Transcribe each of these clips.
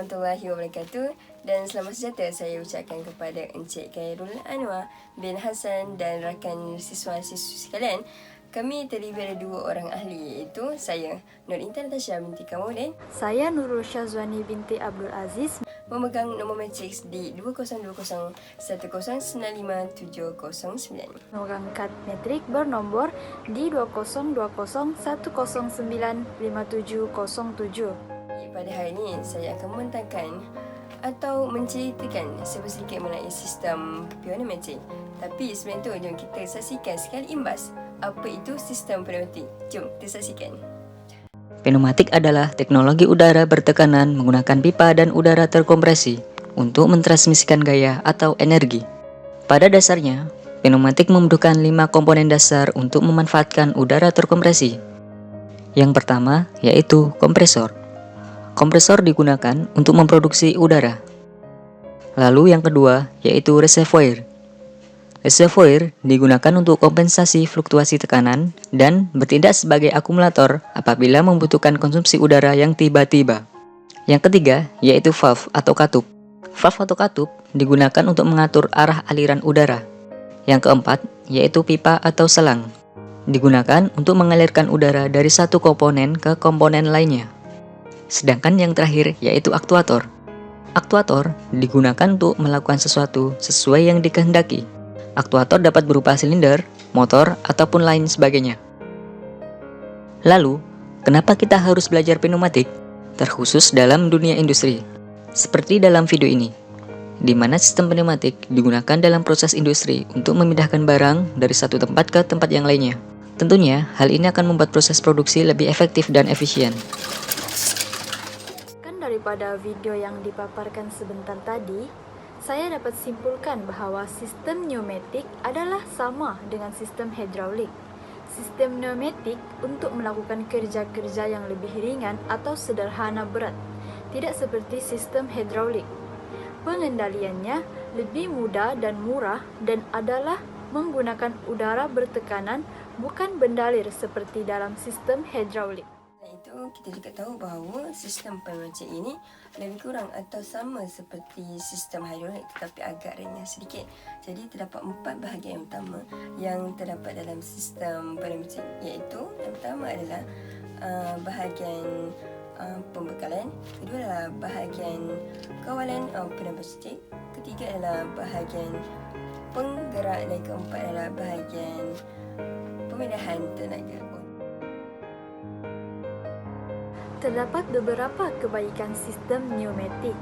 warahmatullahi wabarakatuh dan selamat sejahtera saya ucapkan kepada Encik Khairul Anwar bin Hassan dan rakan siswa-siswi sekalian. Kami terdiri dari 2 orang ahli, iaitu saya Nur Intan Natasha binti Kamuddin. Saya Nurul Syazwani binti Abdul Aziz, memegang nombor matriks di 202010959709. memegang kad metrik bernomor di 2021095707. Pada hari ini, saya akan membentangkan atau menceritakan sedikit mengenai sistem pneumatik. Tapi sebelum itu, jom kita saksikan sekali imbas apa itu sistem pneumatik. Jom kita saksikan. Pneumatik adalah teknologi udara bertekanan menggunakan pipa dan udara terkompresi untuk mentransmisikan gaya atau energi. Pada dasarnya, pneumatik membutuhkan 5 komponen dasar untuk memanfaatkan udara terkompresi. Yang pertama yaitu kompresor. Kompresor digunakan untuk memproduksi udara. Lalu yang kedua yaitu reservoir. Reservoir digunakan untuk kompensasi fluktuasi tekanan dan bertindak sebagai akumulator apabila membutuhkan konsumsi udara yang tiba-tiba. Yang ketiga yaitu valve atau katup. Valve atau katup digunakan untuk mengatur arah aliran udara. Yang keempat yaitu pipa atau selang. Digunakan untuk mengalirkan udara dari satu komponen ke komponen lainnya. Sedangkan yang terakhir yaitu aktuator. Aktuator digunakan untuk melakukan sesuatu sesuai yang dikehendaki. Aktuator dapat berupa silinder, motor, ataupun lain sebagainya. Lalu, kenapa kita harus belajar pneumatik? Terkhusus dalam dunia industri. Seperti dalam video ini, di mana sistem pneumatik digunakan dalam proses industri untuk memindahkan barang dari satu tempat ke tempat yang lainnya. Tentunya, hal ini akan membuat proses produksi lebih efektif dan efisien. Daripada video yang dipaparkan sebentar tadi, saya dapat simpulkan bahawa sistem pneumatik adalah sama dengan sistem hidraulik. Sistem pneumatik untuk melakukan kerja-kerja yang lebih ringan atau sederhana berat, tidak seperti sistem hidraulik. Pengendaliannya lebih mudah dan murah dan adalah menggunakan udara bertekanan, bukan bendalir seperti dalam sistem hidraulik. Itu kita juga tahu bahawa sistem pneumatik ini lebih kurang atau sama seperti sistem hidrolik tetapi agak renyah sedikit. Jadi terdapat 4 bahagian utama yang terdapat dalam sistem pneumatik, iaitu yang pertama adalah bahagian pembekalan, kedua adalah bahagian kawalan pneumatik, ketiga adalah bahagian penggerak dan keempat adalah bahagian pemindahan tenaga. Terdapat beberapa kebaikan sistem pneumatik,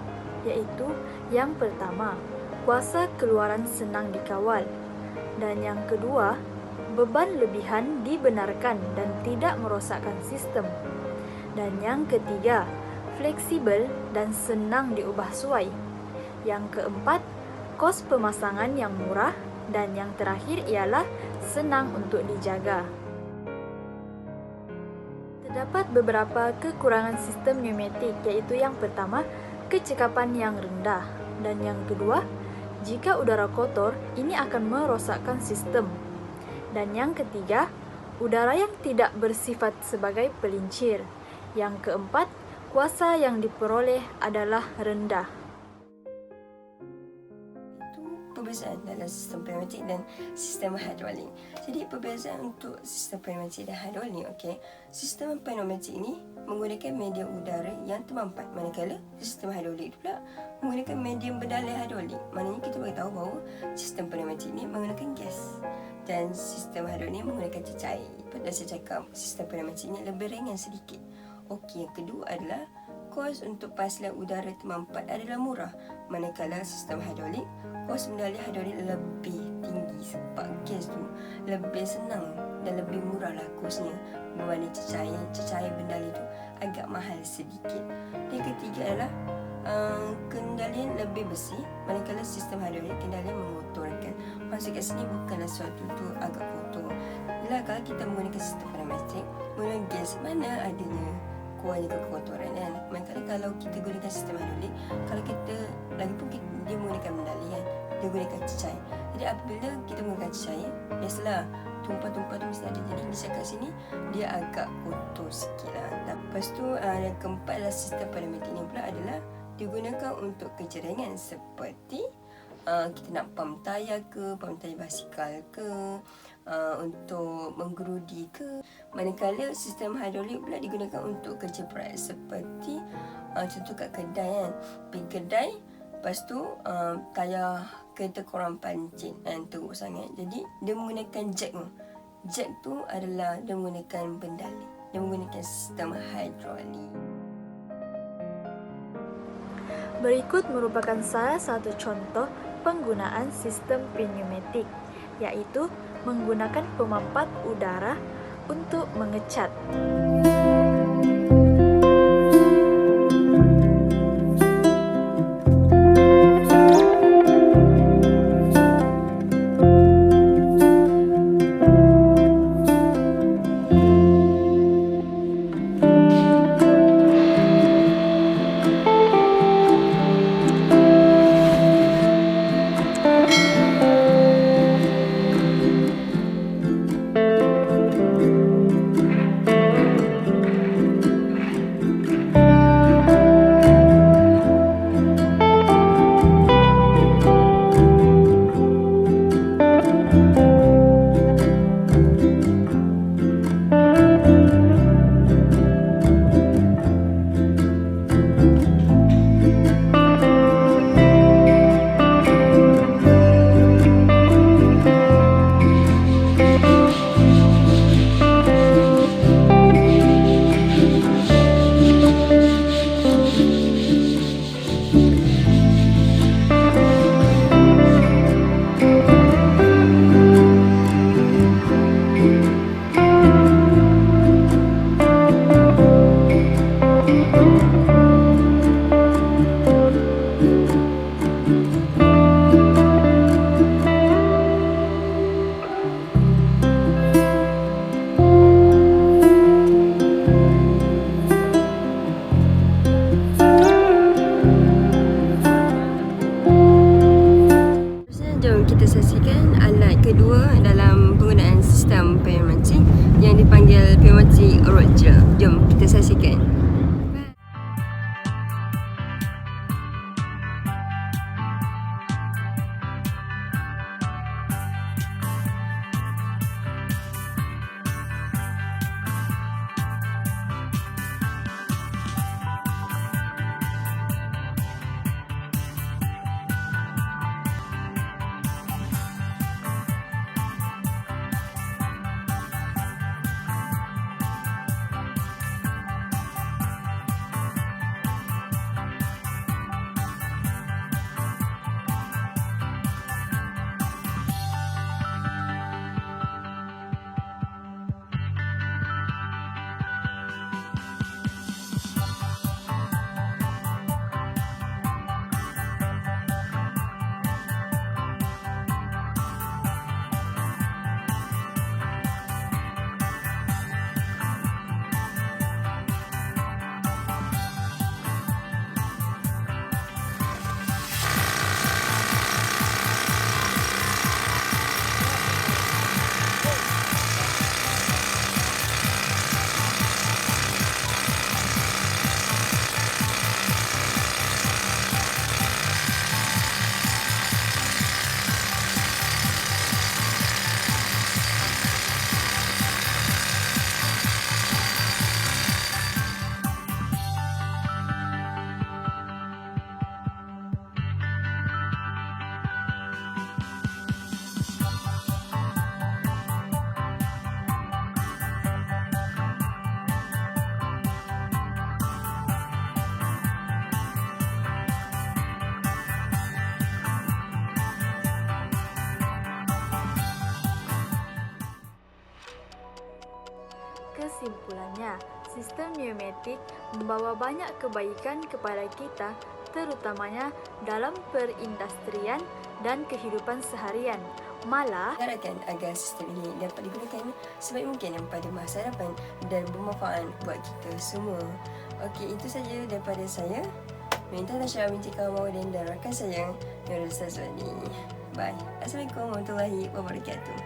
iaitu yang pertama, kuasa keluaran senang dikawal, dan yang kedua, beban lebihan dibenarkan dan tidak merosakkan sistem, dan yang ketiga, fleksibel dan senang diubah suai, yang keempat, kos pemasangan yang murah, dan yang terakhir ialah senang untuk dijaga. Terdapat beberapa kekurangan sistem pneumatik, iaitu yang pertama, kecekapan yang rendah, dan yang kedua, jika udara kotor, ini akan merosakkan sistem, dan yang ketiga, udara yang tidak bersifat sebagai pelincir, yang keempat, kuasa yang diperoleh adalah rendah. Perbezaan dalam sistem pneumatik dan sistem hidrolik. Jadi perbezaan untuk sistem pneumatik dan hidrolik, okey. Sistem pneumatik ini menggunakan medium udara yang termampat, manakala sistem hidrolik pula menggunakan medium berdalai hidrolik. Maknanya kita boleh tahu bahawa sistem pneumatik ini menggunakan gas dan sistem hidrolik ini menggunakan cecair. Pada saya cakap sistem pneumatik ini lebih ringan sedikit. Okey, yang kedua adalah kos untuk pasaran udara termampat adalah murah, manakala sistem hidrolik kos bendali hidrolik lebih tinggi sebab gas tu lebih senang dan lebih murah lah kosnya berbanding cecair bendali tu agak mahal sedikit. Yang ketiga adalah kendalian lebih bersih, manakala sistem hidrolik kendalian mengotorkan. Maksud kat sini bukanlah suatu tu agak kotor. Bila kalau kita menggunakan sistem pneumatik, menggunakan gas, mana adanya kuahnya kekotoran kan. Manakala kalau kita gunakan sistem hidrolik, kalau kita lagipun dia menggunakan bendali kan, dia gunakan cecair. Jadi apabila kita menggunakan cecair, biasalah tumpah-tumpah tu mesti ada. Jadi misal kat sini dia agak kotor sikit lah. Lepas tu yang keempat adalah sistem pneumatik ni pula adalah digunakan untuk kerja ringan seperti kita nak pam tayar ke, pam tayar basikal ke, untuk menggerudi ke. Manakala sistem hidrolik pula digunakan untuk kerja berat seperti contoh kat kedai kan, pergi kedai lepas tu tayar kereta korang pancit kan, teruk sangat, jadi dia menggunakan jack tu. Jack tu adalah dia menggunakan bendali, dia menggunakan sistem hidrolik. Berikut merupakan salah satu contoh penggunaan sistem pneumatik, yaitu menggunakan pemampat udara untuk mengecat. Kita saksikan alat kedua dalam penggunaan sistem pneumatik yang dipanggil pneumatic roger. Jom kita saksikan. Kesimpulannya, sistem pneumatik membawa banyak kebaikan kepada kita, terutamanya dalam perindustrian dan kehidupan seharian. Malah, Harapkan agar sistem ini dapat digunakan sebaik mungkin pada masa hadapan dan bermanfaat buat kita semua. Okey, itu saja daripada saya. Minta Tasha binti kawan dan rakan saya, Nurul Sazwani. Bye. Assalamualaikum warahmatullahi wabarakatuh.